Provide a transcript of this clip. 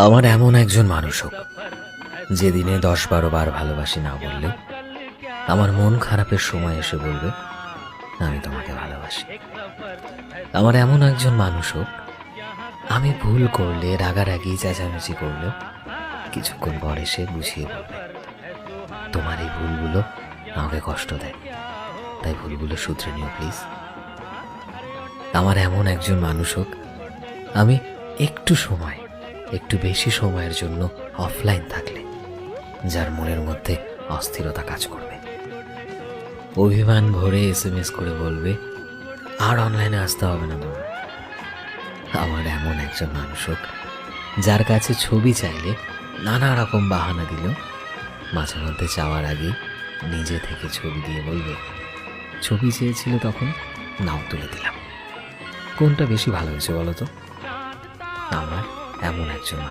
আমার এমন একজন মানুষ হোক যে দিনে 10-12 বার ভালোবাসি না বললেও আমার মন খারাপের সময় এসে বলবে আমি তোমাকে ভালোবাসি। আমার এমন একজন মানুষ হোক আমি ভুল করলে রাগারাগি চেঁচামেচি করলেও কিছুক্ষণ পর এসে বুঝিয়ে বলবে তোমার এই ভুলগুলো আমাকে কষ্ট দেয়, তাই ভুলগুলো শুধরে নিও প্লিজ। আমার এমন একজন মানুষ হোক আমি একটু বেশি সময়ের জন্য অফলাইন থাকলে যার মনের মধ্যে অস্থিরতা কাজ করবে, অভিমান ভরে SMS করে বলবে আর অনলাইনে আসতে হবে না তোমার। আমার এমন একজন মানুষ হোক যার কাছে ছবি চাইলে নানা রকম বাহানা দিল মাঝে মধ্যে চাওয়ার আগে নিজে থেকে ছবি দিয়ে বলবে ছবি চেয়েছিল তখন নাও তুলে দিলাম। কোনটা বেশি ভালো হয়েছে বলো তো? আমার এমন একজন